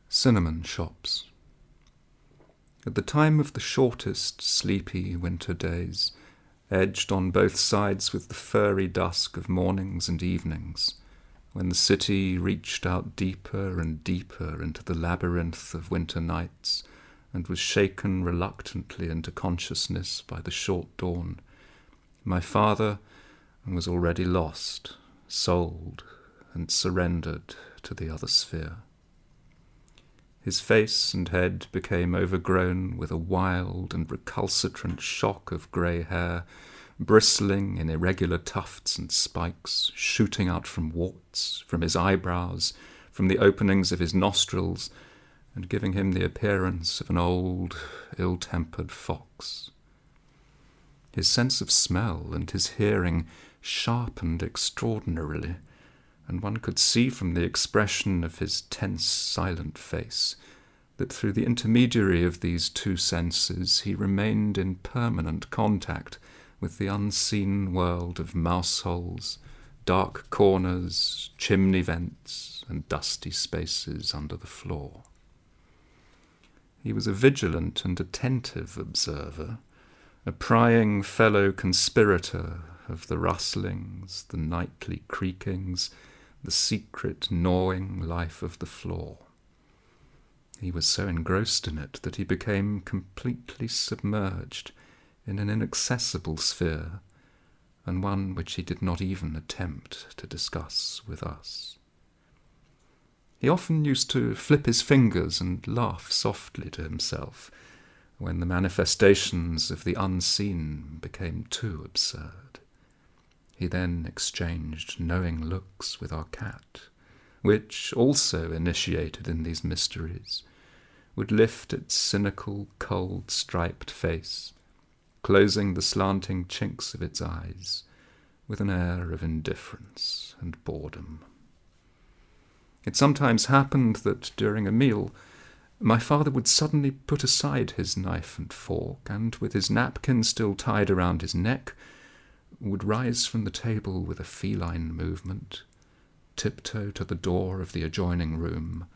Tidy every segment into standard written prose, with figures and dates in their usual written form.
Cinnamon shops. At the time of the shortest, sleepy winter days, edged on both sides with the furry dusk of mornings and evenings, when the city reached out deeper and deeper into the labyrinth of winter nights and was shaken reluctantly into consciousness by the short dawn, my father was already lost, sold, and surrendered to the other sphere. His face and head became overgrown with a wild and recalcitrant shock of grey hair, bristling in irregular tufts and spikes, shooting out from warts, from his eyebrows, from the openings of his nostrils, and giving him the appearance of an old, ill-tempered fox. His sense of smell and his hearing sharpened extraordinarily, and one could see from the expression of his tense, silent face that through the intermediary of these two senses he remained in permanent contact with the unseen world of mouse-holes, dark corners, chimney vents, and dusty spaces under the floor. He was a vigilant and attentive observer, a prying fellow conspirator of the rustlings, the nightly creakings, the secret gnawing life of the floor. He was so engrossed in it that he became completely submerged in an inaccessible sphere, and one which he did not even attempt to discuss with us. He often used to flip his fingers and laugh softly to himself when the manifestations of the unseen became too absurd. He then exchanged knowing looks with our cat, which, also initiated in these mysteries, would lift its cynical, cold, striped face, closing the slanting chinks of its eyes with an air of indifference and boredom. It sometimes happened that during a meal my father would suddenly put aside his knife and fork, and with his napkin still tied around his neck, would rise from the table with a feline movement, tiptoe to the door of the adjoining room,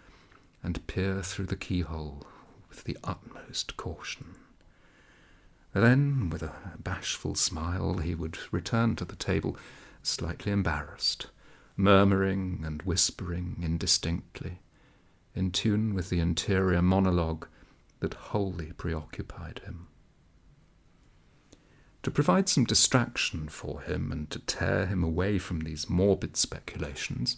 and peer through the keyhole with the utmost caution. Then, with a bashful smile, he would return to the table, slightly embarrassed, murmuring and whispering indistinctly, in tune with the interior monologue that wholly preoccupied him. To provide some distraction for him and to tear him away from these morbid speculations,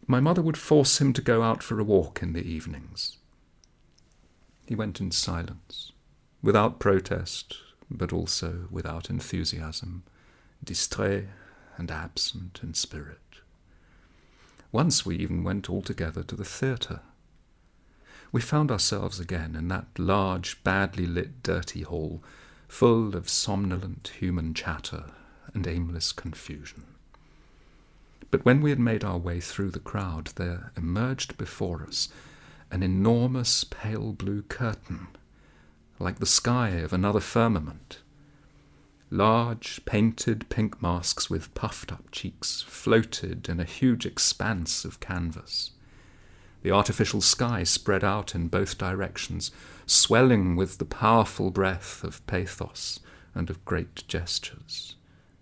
my mother would force him to go out for a walk in the evenings. He went in silence, without protest, but also without enthusiasm, distrait and absent in spirit. Once we even went all together to the theatre. We found ourselves again in that large, badly lit, dirty hall, full of somnolent human chatter and aimless confusion. But when we had made our way through the crowd, there emerged before us an enormous pale blue curtain, like the sky of another firmament. Large, painted pink masks with puffed-up cheeks floated in a huge expanse of canvas. The artificial sky spread out in both directions, swelling with the powerful breath of pathos and of great gestures,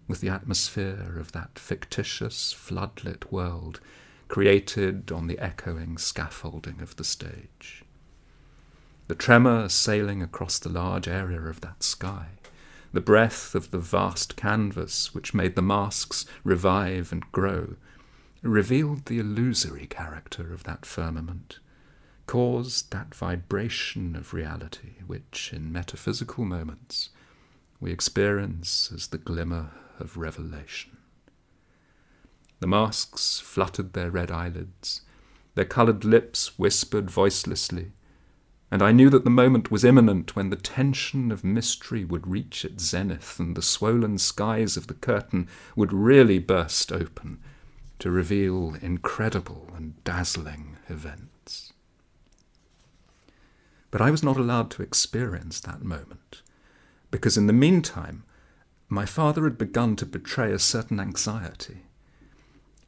with the atmosphere of that fictitious, floodlit world created on the echoing scaffolding of the stage. The tremor sailing across the large area of that sky, the breath of the vast canvas which made the masks revive and grow, revealed the illusory character of that firmament, caused that vibration of reality which, in metaphysical moments, we experience as the glimmer of revelation. The masks fluttered their red eyelids, their coloured lips whispered voicelessly, and I knew that the moment was imminent when the tension of mystery would reach its zenith and the swollen skies of the curtain would really burst open to reveal incredible and dazzling events. But I was not allowed to experience that moment, because in the meantime my father had begun to betray a certain anxiety.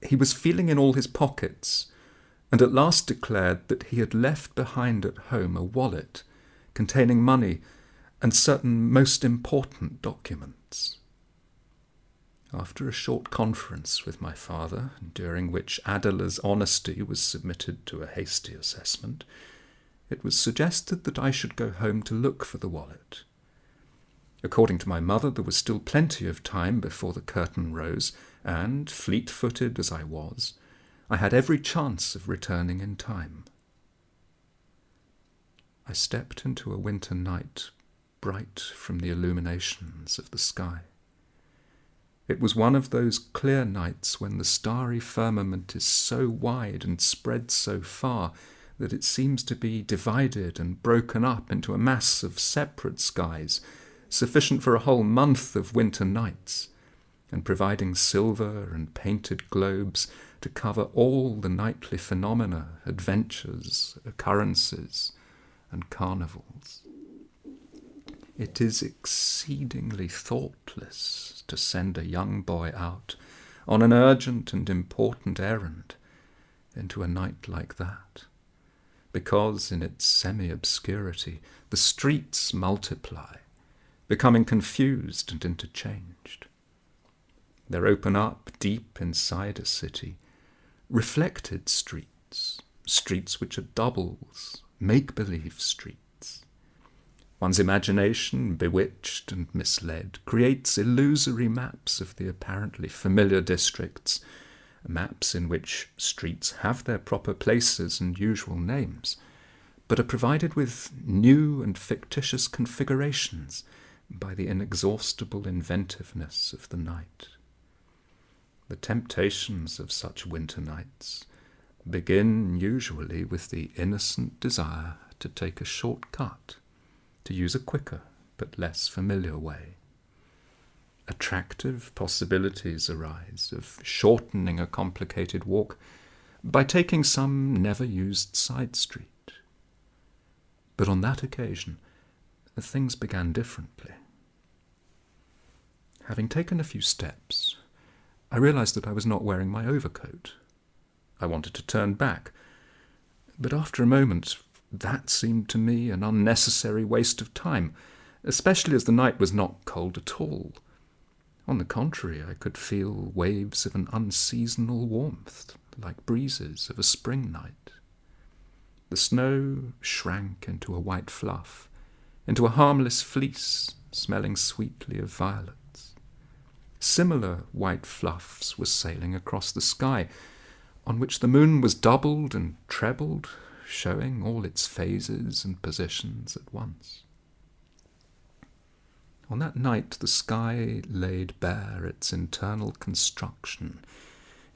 He was feeling in all his pockets, and at last declared that he had left behind at home a wallet containing money and certain most important documents. After a short conference with my father, during which Adela's honesty was submitted to a hasty assessment, it was suggested that I should go home to look for the wallet. According to my mother, there was still plenty of time before the curtain rose, and, fleet-footed as I was, I had every chance of returning in time. I stepped into a winter night, bright from the illuminations of the sky. It was one of those clear nights when the starry firmament is so wide and spread so far that it seems to be divided and broken up into a mass of separate skies, sufficient for a whole month of winter nights, and providing silver and painted globes to cover all the nightly phenomena, adventures, occurrences, and carnivals. It is exceedingly thoughtless to send a young boy out on an urgent and important errand into a night like that, because in its semi-obscurity the streets multiply, becoming confused and interchanged. There open up deep inside a city reflected streets, streets which are doubles, make-believe streets. One's imagination, bewitched and misled, creates illusory maps of the apparently familiar districts, maps in which streets have their proper places and usual names, but are provided with new and fictitious configurations by the inexhaustible inventiveness of the night. The temptations of such winter nights begin usually with the innocent desire to take a short cut, to use a quicker but less familiar way. Attractive possibilities arise of shortening a complicated walk by taking some never-used side street. But on that occasion, things began differently. Having taken a few steps, I realized that I was not wearing my overcoat. I wanted to turn back, but after a moment that seemed to me an unnecessary waste of time, especially as the night was not cold at all. On the contrary, I could feel waves of an unseasonal warmth, like breezes of a spring night. The snow shrank into a white fluff, into a harmless fleece smelling sweetly of violets. Similar white fluffs were sailing across the sky, on which the moon was doubled and trebled, showing all its phases and positions at once. On that night the sky laid bare its internal construction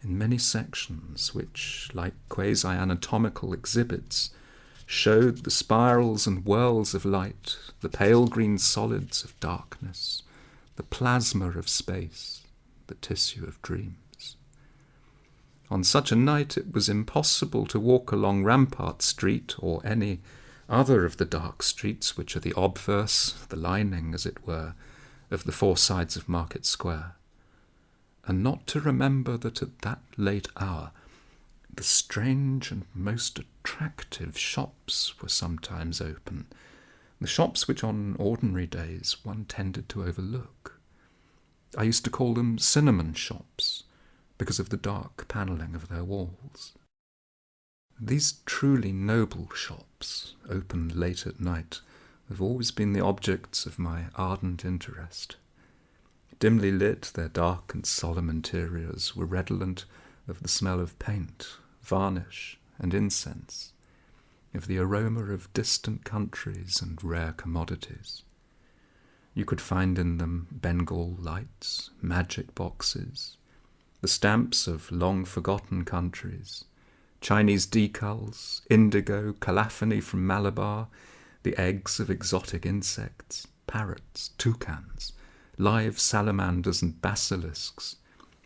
in many sections which, like quasi-anatomical exhibits, showed the spirals and whirls of light, the pale green solids of darkness, the plasma of space, the tissue of dreams. On such a night it was impossible to walk along Rampart Street or any other of the dark streets which are the obverse, the lining, as it were, of the four sides of Market Square, and not to remember that at that late hour the strange and most attractive shops were sometimes open, the shops which on ordinary days one tended to overlook. I used to call them cinnamon shops, because of the dark panelling of their walls. These truly noble shops, opened late at night, have always been the objects of my ardent interest. Dimly lit, their dark and solemn interiors were redolent of the smell of paint, varnish, and incense, of the aroma of distant countries and rare commodities. You could find in them Bengal lights, magic boxes, the stamps of long-forgotten countries, Chinese decals, indigo, calaphony from Malabar, the eggs of exotic insects, parrots, toucans, live salamanders and basilisks,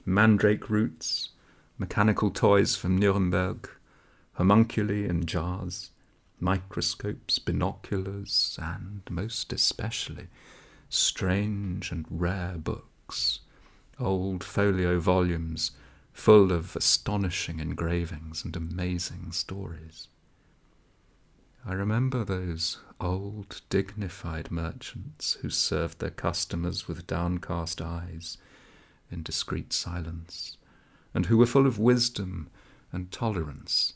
mandrake roots, mechanical toys from Nuremberg, homunculi in jars, microscopes, binoculars, and, most especially, strange and rare books, old folio volumes full of astonishing engravings and amazing stories. I remember those old, dignified merchants who served their customers with downcast eyes in discreet silence, and who were full of wisdom and tolerance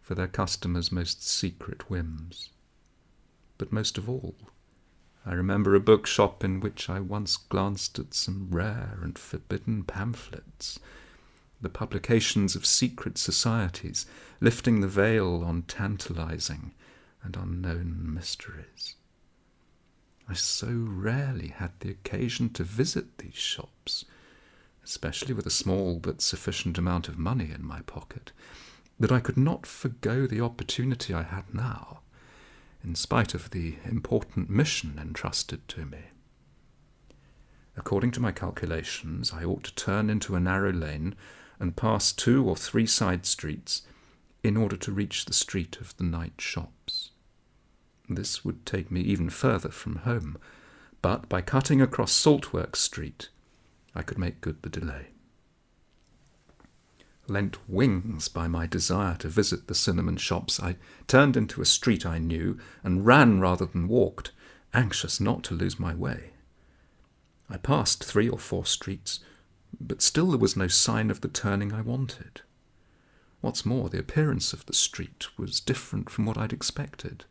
for their customers' most secret whims. But most of all, I remember a bookshop in which I once glanced at some rare and forbidden pamphlets, the publications of secret societies, lifting the veil on tantalizing and unknown mysteries. I so rarely had the occasion to visit these shops, especially with a small but sufficient amount of money in my pocket, that I could not forgo the opportunity I had now, in spite of the important mission entrusted to me. According to my calculations, I ought to turn into a narrow lane and pass 2 or 3 side streets in order to reach the street of the night shops. This would take me even further from home, but by cutting across Saltworks Street, I could make good the delay. Lent wings by my desire to visit the cinnamon shops, I turned into a street I knew and ran rather than walked, anxious not to lose my way. I passed 3 or 4 streets, but still there was no sign of the turning I wanted. What's more, the appearance of the street was different from what I'd expected,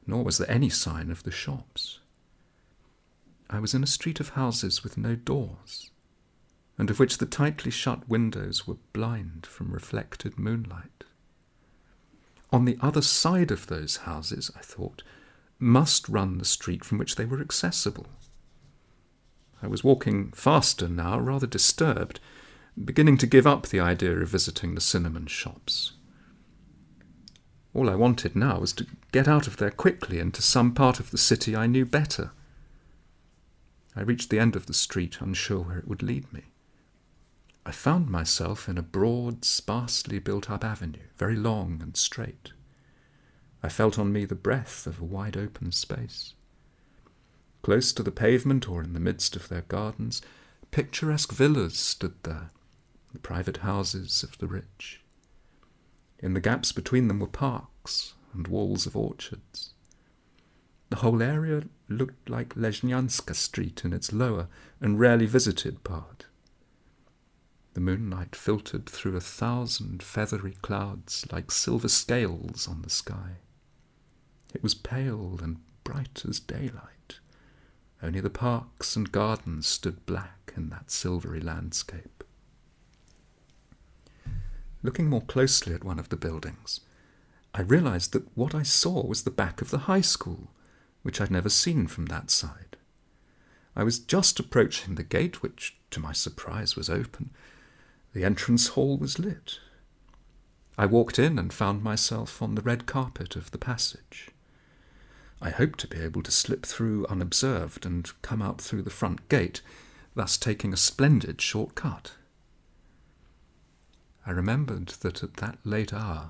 nor was there any sign of the shops. I was in a street of houses with no doors, and of which the tightly shut windows were blind from reflected moonlight. On the other side of those houses, I thought, must run the street from which they were accessible. I was walking faster now, rather disturbed, beginning to give up the idea of visiting the cinnamon shops. All I wanted now was to get out of there quickly into some part of the city I knew better. I reached the end of the street, unsure where it would lead me. I found myself in a broad, sparsely built-up avenue, very long and straight. I felt on me the breadth of a wide-open space. Close to the pavement, or in the midst of their gardens, picturesque villas stood there, the private houses of the rich. In the gaps between them were parks and walls of orchards. The whole area looked like Lezhnyanska Street in its lower and rarely visited part. The moonlight filtered through 1,000 feathery clouds like silver scales on the sky. It was pale and bright as daylight. Only the parks and gardens stood black in that silvery landscape. Looking more closely at one of the buildings, I realized that what I saw was the back of the high school, which I'd never seen from that side. I was just approaching the gate, which, to my surprise, was open. The entrance hall was lit. I walked in and found myself on the red carpet of the passage. I hoped to be able to slip through unobserved and come out through the front gate, thus taking a splendid short cut. I remembered that at that late hour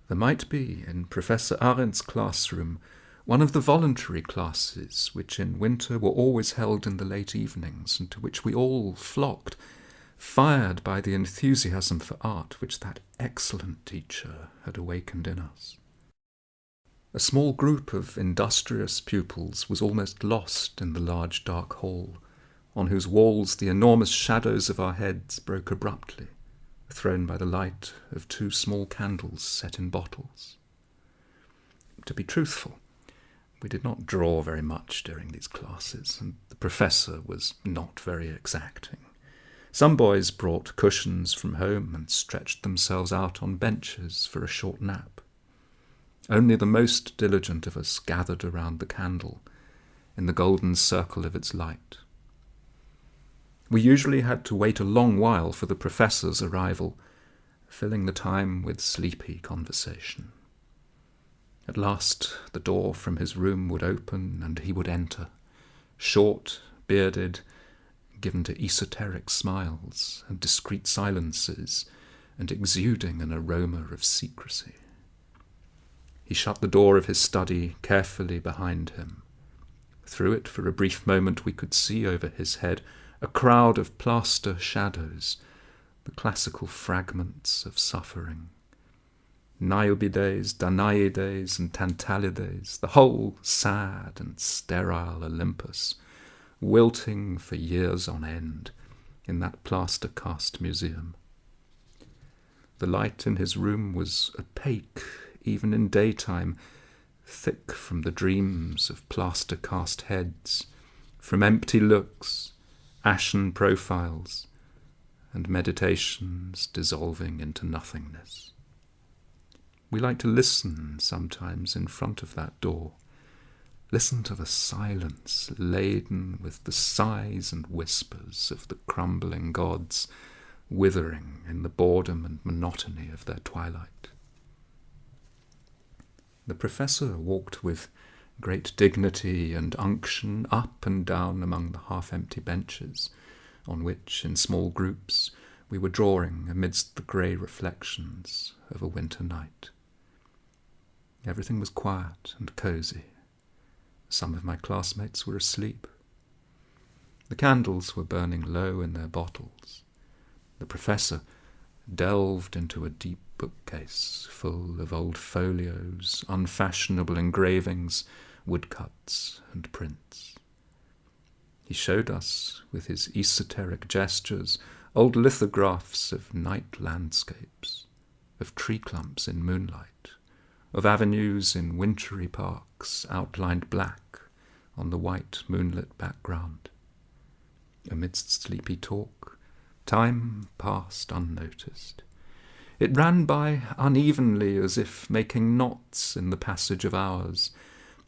there might be in Professor Arendt's classroom one of the voluntary classes which in winter were always held in the late evenings and to which we all flocked, fired by the enthusiasm for art which that excellent teacher had awakened in us. A small group of industrious pupils was almost lost in the large dark hall, on whose walls the enormous shadows of our heads broke abruptly, thrown by the light of 2 small candles set in bottles. To be truthful, we did not draw very much during these classes, and the professor was not very exacting. Some boys brought cushions from home and stretched themselves out on benches for a short nap. Only the most diligent of us gathered around the candle, in the golden circle of its light. We usually had to wait a long while for the professor's arrival, filling the time with sleepy conversation. At last the door from his room would open and he would enter, short, bearded, given to esoteric smiles and discreet silences, and exuding an aroma of secrecy. He shut the door of his study carefully behind him. Through it, for a brief moment, we could see over his head a crowd of plaster shadows, the classical fragments of suffering. Niobides, Danaides, and Tantalides, the whole sad and sterile Olympus, wilting for years on end in that plaster-cast museum. The light in his room was opaque, even in daytime, thick from the dreams of plaster-cast heads, from empty looks, ashen profiles, and meditations dissolving into nothingness. We like to listen sometimes in front of that door, listen to the silence laden with the sighs and whispers of the crumbling gods, withering in the boredom and monotony of their twilight. The professor walked with great dignity and unction up and down among the half-empty benches, on which, in small groups, we were drawing amidst the grey reflections of a winter night. Everything was quiet and cosy. Some of my classmates were asleep. The candles were burning low in their bottles. The professor delved into a deep bookcase full of old folios, unfashionable engravings, woodcuts, and prints. He showed us, with his esoteric gestures, old lithographs of night landscapes, of tree clumps in moonlight, of avenues in wintry parks outlined black on the white moonlit background. Amidst sleepy talk, time passed unnoticed. It ran by unevenly as if making knots in the passage of hours,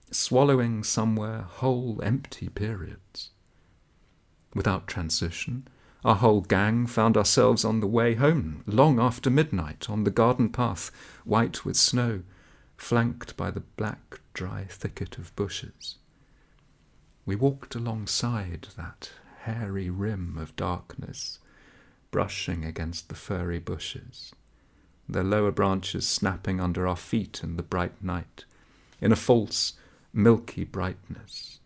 swallowing somewhere whole empty periods. Without transition, our whole gang found ourselves on the way home long after midnight on the garden path, white with snow, flanked by the black, dry thicket of bushes. We walked alongside that hairy rim of darkness, brushing against the furry bushes, their lower branches snapping under our feet in the bright night, in a false, milky brightness.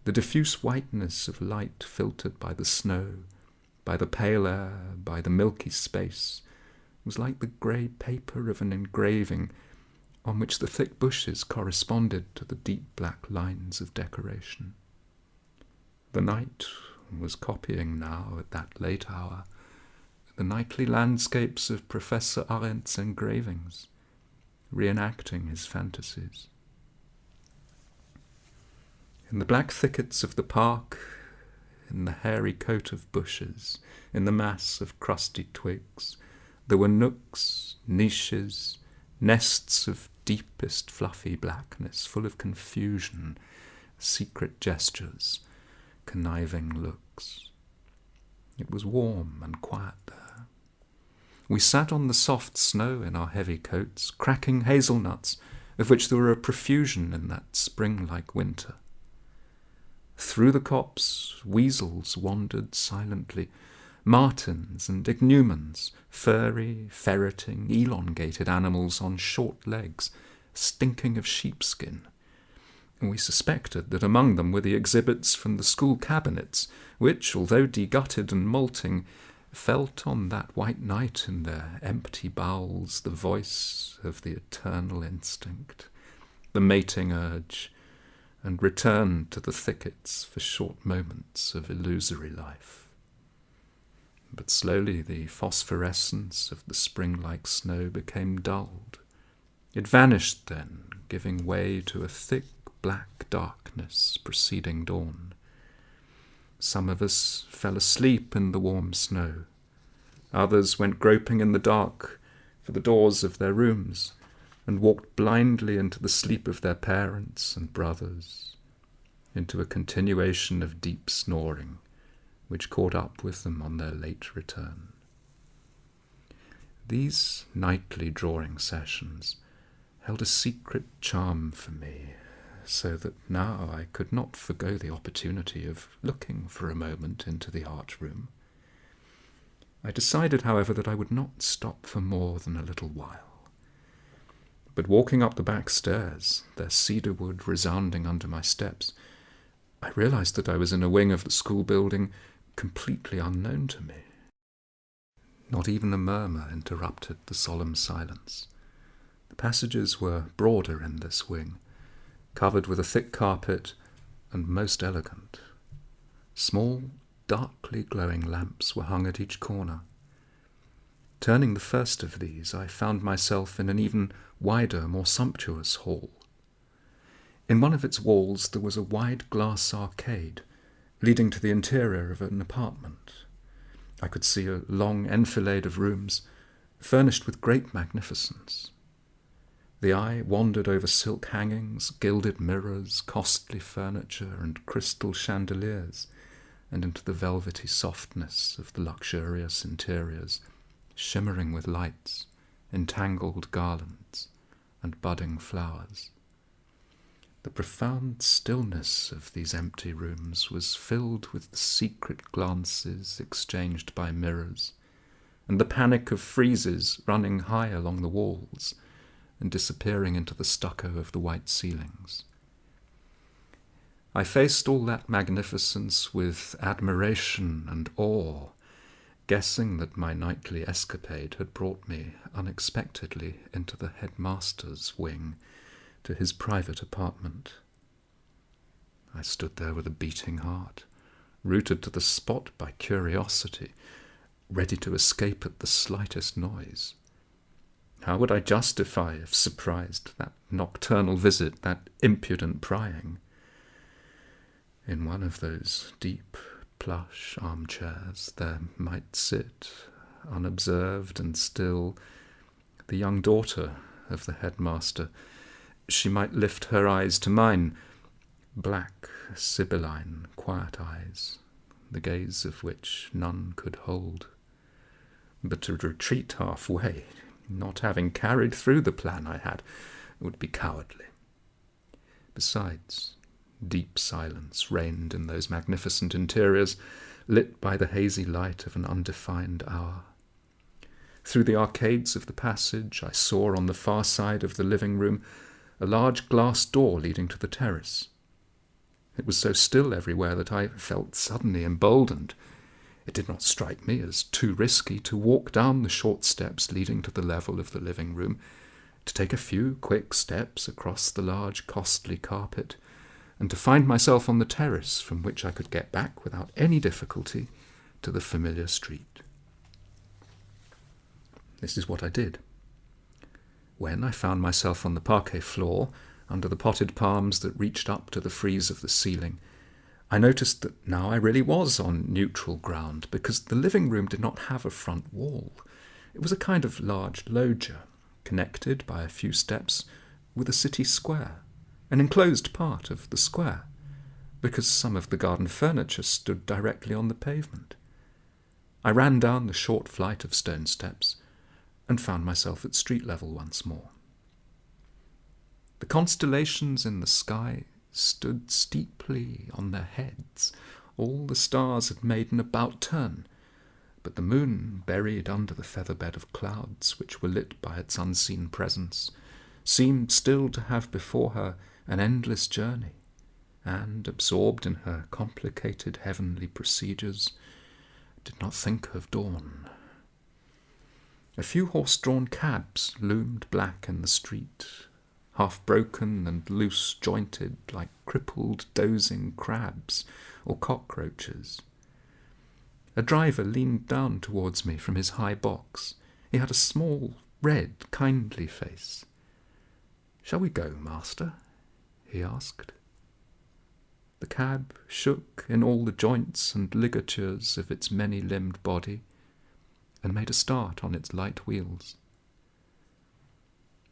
The diffuse whiteness of light filtered by the snow, by the pale air, by the milky space, was like the grey paper of an engraving on which the thick bushes corresponded to the deep black lines of decoration. The night was copying now, at that late hour, the nightly landscapes of Professor Arendt's engravings, reenacting his fantasies. In the black thickets of the park, in the hairy coat of bushes, in the mass of crusty twigs, there were nooks, niches, nests of deepest fluffy blackness, full of confusion, secret gestures, conniving looks. It was warm and quiet there. We sat on the soft snow in our heavy coats, cracking hazelnuts, of which there were a profusion in that spring-like winter. Through the copse, weasels wandered silently, martens and ignumens, furry, ferreting, elongated animals on short legs, stinking of sheepskin. We suspected that among them were the exhibits from the school cabinets, which, although degutted and moulting, felt on that white night in their empty bowels the voice of the eternal instinct, the mating urge, and returned to the thickets for short moments of illusory life. But slowly the phosphorescence of the spring-like snow became dulled. It vanished then, giving way to a thick black darkness preceding dawn. Some of us fell asleep in the warm snow. Others went groping in the dark for the doors of their rooms and walked blindly into the sleep of their parents and brothers, into a continuation of deep snoring, which caught up with them on their late return. These nightly drawing sessions held a secret charm for me, so that now I could not forgo the opportunity of looking for a moment into the art room. I decided, however, that I would not stop for more than a little while. But walking up the back stairs, their cedar wood resounding under my steps, I realized that I was in a wing of the school building completely unknown to me. Not even a murmur interrupted the solemn silence. The passages were broader in this wing, covered with a thick carpet, and most elegant. Small, darkly glowing lamps were hung at each corner. Turning the first of these, I found myself in an even wider, more sumptuous hall. In one of its walls there was a wide glass arcade, leading to the interior of an apartment. I could see a long enfilade of rooms, furnished with great magnificence. The eye wandered over silk hangings, gilded mirrors, costly furniture, and crystal chandeliers, and into the velvety softness of the luxurious interiors, shimmering with lights, entangled garlands, and budding flowers. The profound stillness of these empty rooms was filled with the secret glances exchanged by mirrors, and the panic of friezes running high along the walls and disappearing into the stucco of the white ceilings. I faced all that magnificence with admiration and awe, guessing that my nightly escapade had brought me unexpectedly into the headmaster's wing, to his private apartment. I stood there with a beating heart, rooted to the spot by curiosity, ready to escape at the slightest noise. How would I justify, if surprised, that nocturnal visit, that impudent prying? In one of those deep, plush armchairs there might sit, unobserved and still, the young daughter of the headmaster. She might lift her eyes to mine, black, sibylline, quiet eyes, the gaze of which none could hold. But to retreat halfway, not having carried through the plan I had, would be cowardly. Besides, deep silence reigned in those magnificent interiors, lit by the hazy light of an undefined hour. Through the arcades of the passage I saw on the far side of the living room a large glass door leading to the terrace. It was so still everywhere that I felt suddenly emboldened. It did not strike me as too risky to walk down the short steps leading to the level of the living room, to take a few quick steps across the large, costly carpet, and to find myself on the terrace from which I could get back without any difficulty to the familiar street. This is what I did. When I found myself on the parquet floor, under the potted palms that reached up to the frieze of the ceiling, I noticed that now I really was on neutral ground, because the living room did not have a front wall. It was a kind of large loggia, connected by a few steps with a city square, an enclosed part of the square, because some of the garden furniture stood directly on the pavement. I ran down the short flight of stone steps, and found myself at street level once more. The constellations in the sky stood steeply on their heads. All the stars had made an about turn, but the moon, buried under the feather-bed of clouds which were lit by its unseen presence, seemed still to have before her an endless journey, and, absorbed in her complicated heavenly procedures, did not think of dawn. A few horse-drawn cabs loomed black in the street, half-broken and loose-jointed like crippled, dozing crabs or cockroaches. A driver leaned down towards me from his high box. He had a small, red, kindly face. "Shall we go, master?" he asked. The cab shook in all the joints and ligatures of its many-limbed body, and made a start on its light wheels.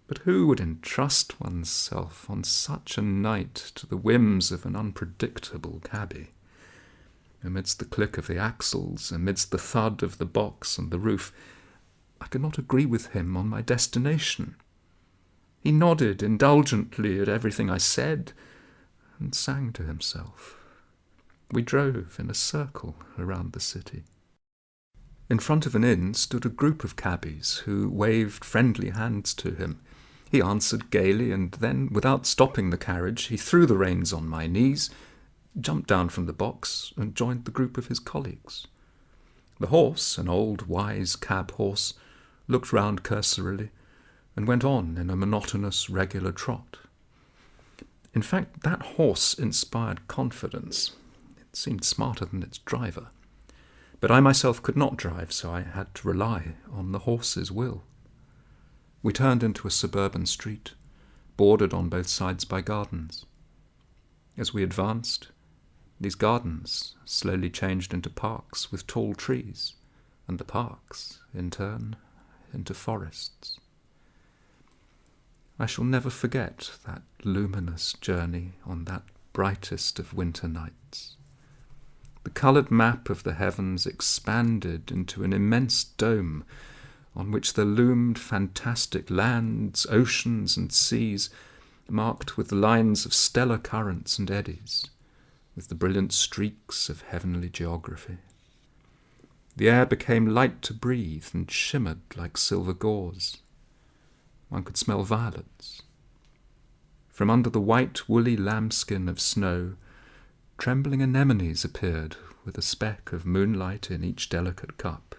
But who would entrust oneself on such a night to the whims of an unpredictable cabby? Amidst the click of the axles, amidst the thud of the box and the roof, I could not agree with him on my destination. He nodded indulgently at everything I said, and sang to himself. We drove in a circle around the city. In front of an inn stood a group of cabbies who waved friendly hands to him. He answered gaily, and then, without stopping the carriage, he threw the reins on my knees, jumped down from the box, and joined the group of his colleagues. The horse, an old, wise cab horse, looked round cursorily and went on in a monotonous, regular trot. In fact, that horse inspired confidence. It seemed smarter than its driver. But I myself could not drive, so I had to rely on the horse's will. We turned into a suburban street, bordered on both sides by gardens. As we advanced, these gardens slowly changed into parks with tall trees, and the parks, in turn, into forests. I shall never forget that luminous journey on that brightest of winter nights. The coloured map of the heavens expanded into an immense dome on which there loomed fantastic lands, oceans, and seas, marked with the lines of stellar currents and eddies, with the brilliant streaks of heavenly geography. The air became light to breathe and shimmered like silver gauze. One could smell violets. From under the white woolly lambskin of snow, trembling anemones appeared with a speck of moonlight in each delicate cup.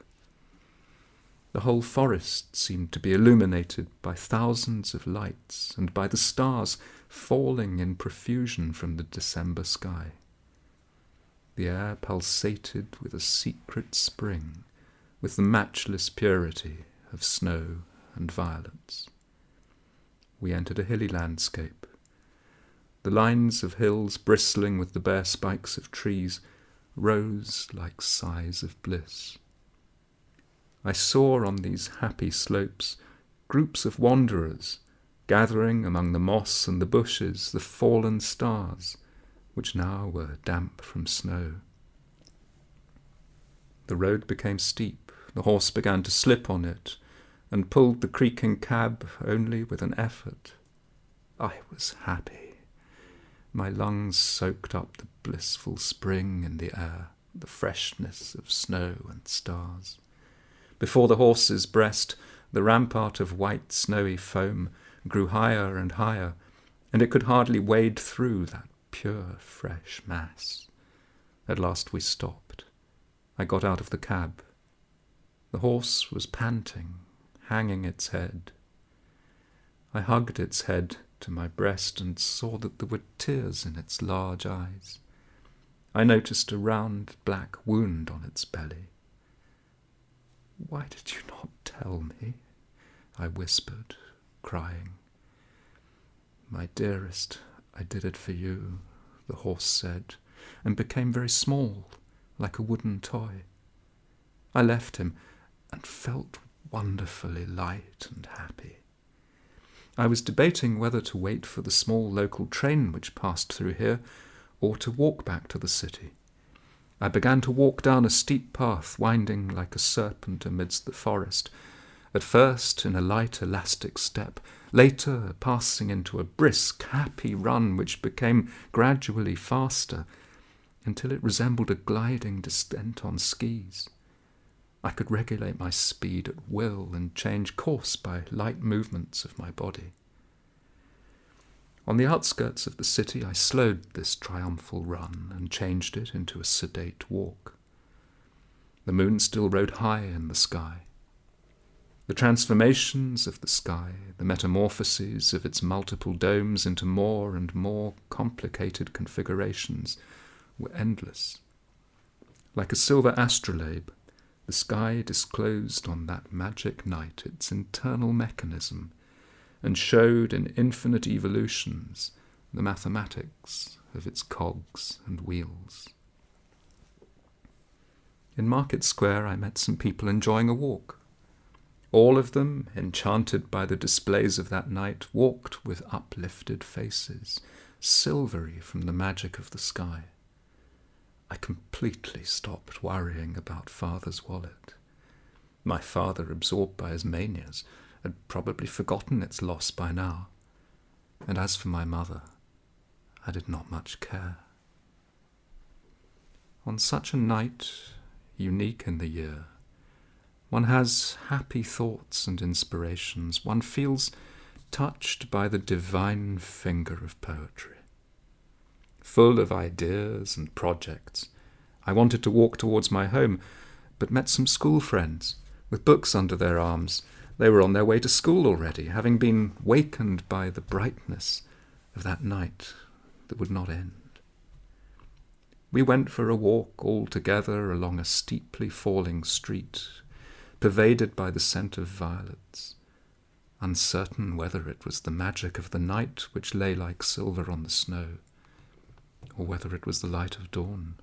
The whole forest seemed to be illuminated by thousands of lights and by the stars falling in profusion from the December sky. The air pulsated with a secret spring, with the matchless purity of snow and violets. We entered a hilly landscape. The lines of hills bristling with the bare spikes of trees rose like sighs of bliss. I saw on these happy slopes groups of wanderers gathering among the moss and the bushes the fallen stars, which now were damp from snow. The road became steep. The horse began to slip on it, and pulled the creaking cab only with an effort. I was happy. My lungs soaked up the blissful spring in the air, the freshness of snow and stars. Before the horse's breast, the rampart of white snowy foam grew higher and higher, and it could hardly wade through that pure, fresh mass. At last we stopped. I got out of the cab. The horse was panting, hanging its head. I hugged its head to my breast and saw that there were tears in its large eyes. I noticed a round black wound on its belly. "Why did you not tell me?" I whispered, crying. "My dearest, I did it for you," the horse said, and became very small, like a wooden toy. I left him and felt wonderfully light and happy. I was debating whether to wait for the small local train which passed through here, or to walk back to the city. I began to walk down a steep path winding like a serpent amidst the forest, at first in a light elastic step, later passing into a brisk, happy run which became gradually faster, until it resembled a gliding descent on skis. I could regulate my speed at will and change course by light movements of my body. On the outskirts of the city I slowed this triumphal run and changed it into a sedate walk. The moon still rode high in the sky. The transformations of the sky, the metamorphoses of its multiple domes into more and more complicated configurations, were endless. Like a silver astrolabe, the sky disclosed on that magic night its internal mechanism, and showed in infinite evolutions the mathematics of its cogs and wheels. In Market Square I met some people enjoying a walk. All of them, enchanted by the displays of that night, walked with uplifted faces, silvery from the magic of the sky. I completely stopped worrying about Father's wallet. My father, absorbed by his manias, had probably forgotten its loss by now, and as for my mother, I did not much care. On such a night, unique in the year, one has happy thoughts and inspirations. One feels touched by the divine finger of poetry. Full of ideas and projects, I wanted to walk towards my home, but met some school friends, with books under their arms. They were on their way to school already, having been wakened by the brightness of that night that would not end. We went for a walk all together along a steeply falling street, pervaded by the scent of violets, uncertain whether it was the magic of the night which lay like silver on the snow, or whether it was the light of dawn.